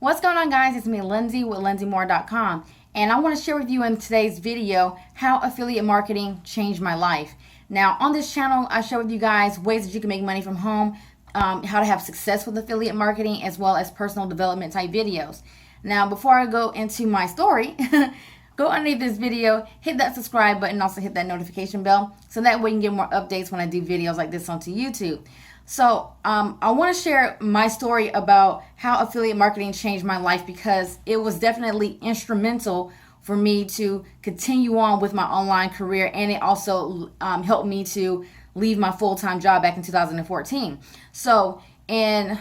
What's going on, guys? It's me, Linsay, with LinsayMoore.com, and I want to share with you in today's video how affiliate marketing changed my life. Now, on this channel, I share with you guys ways that you can make money from home, how to have success with affiliate marketing, as well as personal development type videos. Now, before I go into my story, go underneath this video, hit that subscribe button, also hit that notification bell, so that way you can get more updates when I do videos like this onto YouTube. So I want to share my story about how affiliate marketing changed my life, because it was definitely instrumental for me to continue on with my online career, and it also helped me to leave my full-time job back in 2014. So, and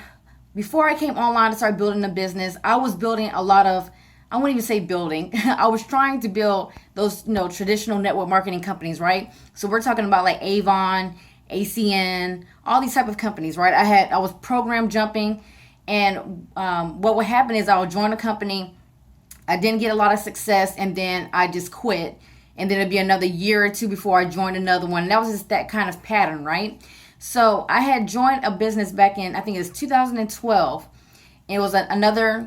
before I came online to start building a business, I was building a lot of, I wouldn't even say building. I was trying to build those, traditional network marketing companies, right? So we're talking about like Avon, ACN, all these type of companies, right? I was program jumping, and what would happen is I would join a company, I didn't get a lot of success, and then I just quit, and then it'd be another year or two before I joined another one. And that was just that kind of pattern, right? So I had joined a business back in, I think it was 2012. It was another,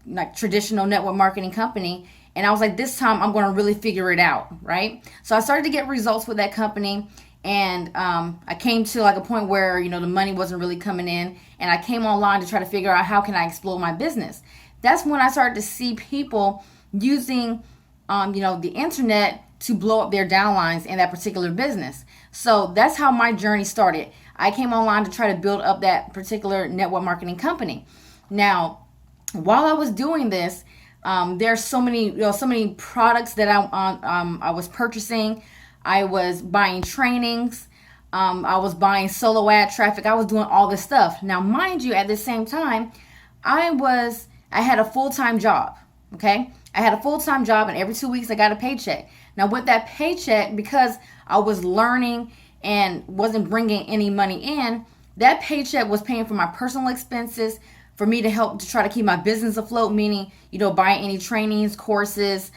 like traditional network marketing company. And I was like, this time I'm going to really figure it out, right? So I started to get results with that company. And I came to like a point where, the money wasn't really coming in. And I came online to try to figure out how can I explode my business. That's when I started to see people using, the internet to blow up their downlines in that particular business. So that's how my journey started. I came online to try to build up that particular network marketing company. Now, while I was doing this, there's so many products that I was purchasing. I was buying trainings. I was buying solo ad traffic. I was doing all this stuff. Now, mind you, at the same time, I had a full-time job. Okay, I had a full-time job, and every 2 weeks I got a paycheck. Now, with that paycheck, because I was learning and wasn't bringing any money in, that paycheck was paying for my personal expenses, for me to help to try to keep my business afloat, meaning, buying any trainings, courses,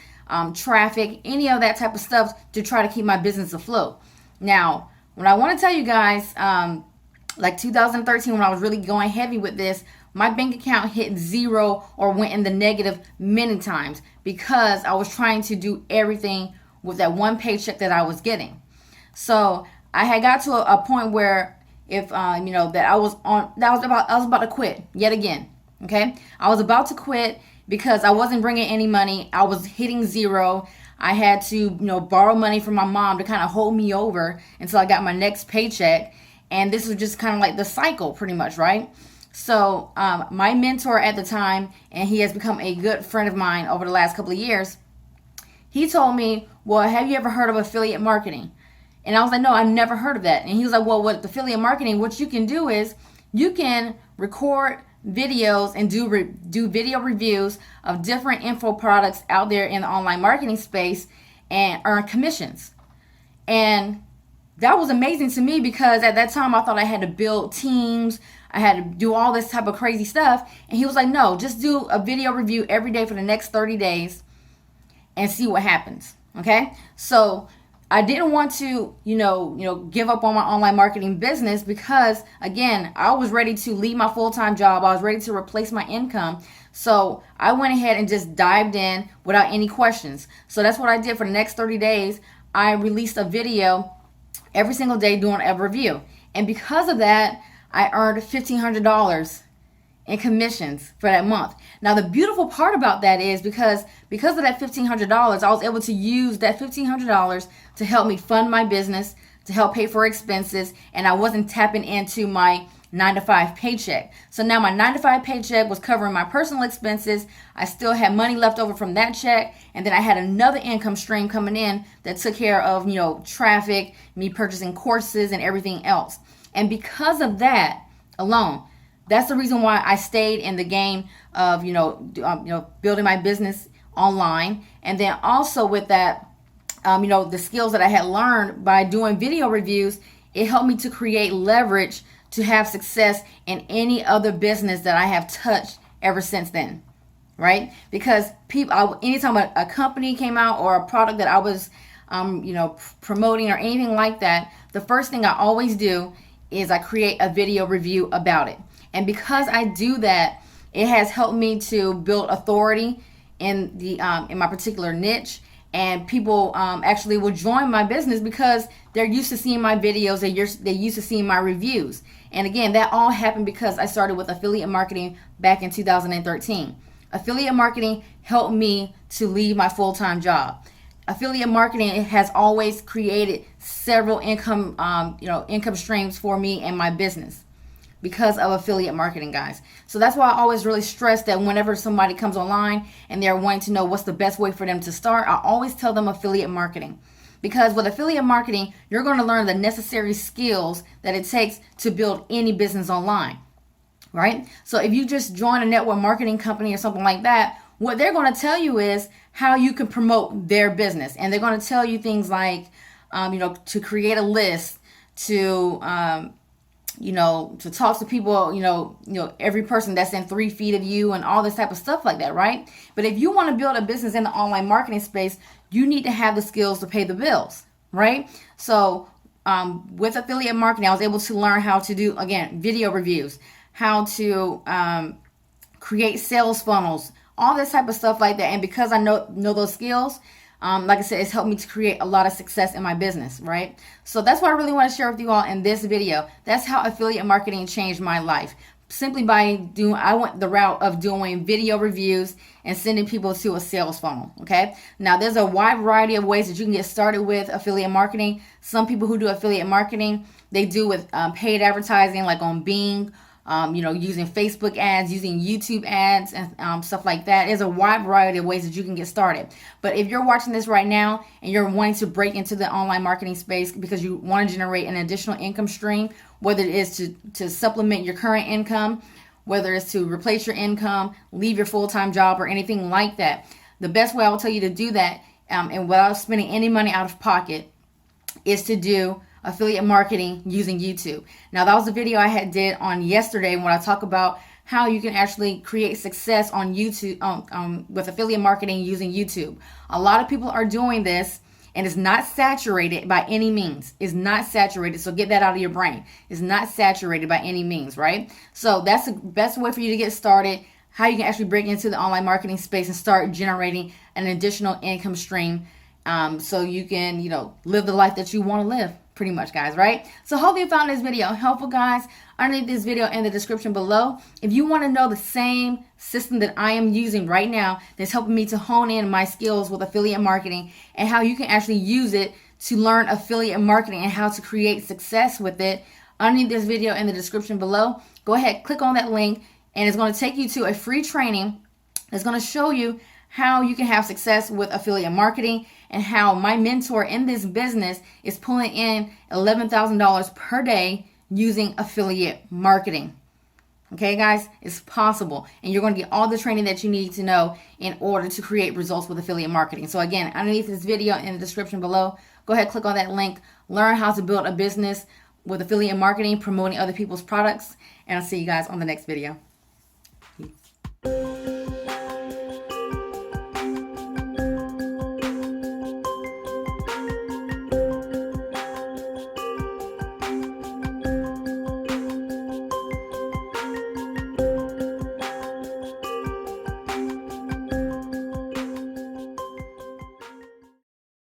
traffic, any of that type of stuff to try to keep my business afloat. Now, when I want to tell you guys, like 2013, when I was really going heavy with this, my bank account hit zero or went in the negative many times, because I was trying to do everything with that one paycheck that I was getting. So I had got to a point where, if that I was about to quit yet again. Okay, I was about to quit because I wasn't bringing any money. I was hitting zero. I had to borrow money from my mom to kind of hold me over until I got my next paycheck. And this was just kind of like the cycle, pretty much, right? So my mentor at the time, and he has become a good friend of mine over the last couple of years, he told me, well, have you ever heard of affiliate marketing? And I was like, no, I've never heard of that. And he was like, well, with affiliate marketing, what you can do is you can record videos and do video reviews of different info products out there in the online marketing space and earn commissions. And that was amazing to me, because at that time I thought I had to build teams, I had to do all this type of crazy stuff. And he was like, no, just do a video review every day for the next 30 days and see what happens. Okay, so I didn't want to, give up on my online marketing business, because again, I was ready to leave my full-time job. I was ready to replace my income. So I went ahead and just dived in without any questions. So that's what I did for the next 30 days. I released a video every single day doing a review. And because of that, I earned $1,500 in commissions for that month. Now, the beautiful part about that is because of that $1,500, I was able to use that $1,500 to help me fund my business, to help pay for expenses, and I wasn't tapping into my 9-to-5 paycheck. So now my 9-to-5 paycheck was covering my personal expenses. I still had money left over from that check, and then I had another income stream coming in that took care of, traffic, me purchasing courses, and everything else. And because of that alone, that's the reason why I stayed in the game of, building my business online. And then also with that, the skills that I had learned by doing video reviews, it helped me to create leverage to have success in any other business that I have touched ever since then, right? Because anytime a company came out, or a product that I was, promoting or anything like that, the first thing I always do is I create a video review about it. And because I do that, It has helped me to build authority in my particular niche, and people actually will join my business because they're used to seeing my videos. They're used to seeing my reviews. And again, that all happened because I started with affiliate marketing back in 2013. Affiliate marketing helped me to leave my full-time job. Affiliate marketing has always created several income streams for me and my business because of affiliate marketing, guys. So that's why I always really stress that whenever somebody comes online and they're wanting to know what's the best way for them to start, I always tell them affiliate marketing. Because with affiliate marketing, you're going to learn the necessary skills that it takes to build any business online, right? So if you just join a network marketing company or something like that, what they're going to tell you is how you can promote their business. And they're going to tell you things like, to create a list, to talk to people, every person that's in 3 feet of you and all this type of stuff like that, right? But if you want to build a business in the online marketing space, you need to have the skills to pay the bills, right? So with affiliate marketing, I was able to learn how to do, again, video reviews, how to create sales funnels, all this type of stuff like that. And because I know those skills, like I said, it's helped me to create a lot of success in my business, right? So that's what I really want to share with you all in this video. That's how affiliate marketing changed my life. Simply I went the route of doing video reviews and sending people to a sales funnel, okay? Now, there's a wide variety of ways that you can get started with affiliate marketing. Some people who do affiliate marketing, they do with paid advertising, like on Bing, using Facebook ads, using YouTube ads, and stuff like that. There's a wide variety of ways that you can get started. But if you're watching this right now and you're wanting to break into the online marketing space because you want to generate an additional income stream, whether it is to supplement your current income, whether it's to replace your income, leave your full-time job, or anything like that, the best way I will tell you to do that, and without spending any money out of pocket, is to do affiliate marketing using YouTube. Now, that was the video I did on yesterday when I talk about how you can actually create success on YouTube with affiliate marketing using YouTube. A lot of people are doing this, and it's not saturated by any means. It's not saturated, so get that out of your brain. It's not saturated by any means, right? So that's the best way for you to get started, how you can actually break into the online marketing space and start generating an additional income stream, so you can, live the life that you want to live. Pretty much, guys, right? So hope you found this video helpful, guys. Underneath this video in the description below, if you want to know the same system that I am using right now that's helping me to hone in my skills with affiliate marketing and how you can actually use it to learn affiliate marketing and how to create success with it, underneath this video in the description below, go ahead, click on that link, and it's going to take you to a free training that's going to show you how you can have success with affiliate marketing and how my mentor in this business is pulling in $11,000 per day using affiliate marketing. Okay, guys, it's possible. And you're going to get all the training that you need to know in order to create results with affiliate marketing. So again, underneath this video in the description below, go ahead, click on that link, learn how to build a business with affiliate marketing, promoting other people's products, and I'll see you guys on the next video.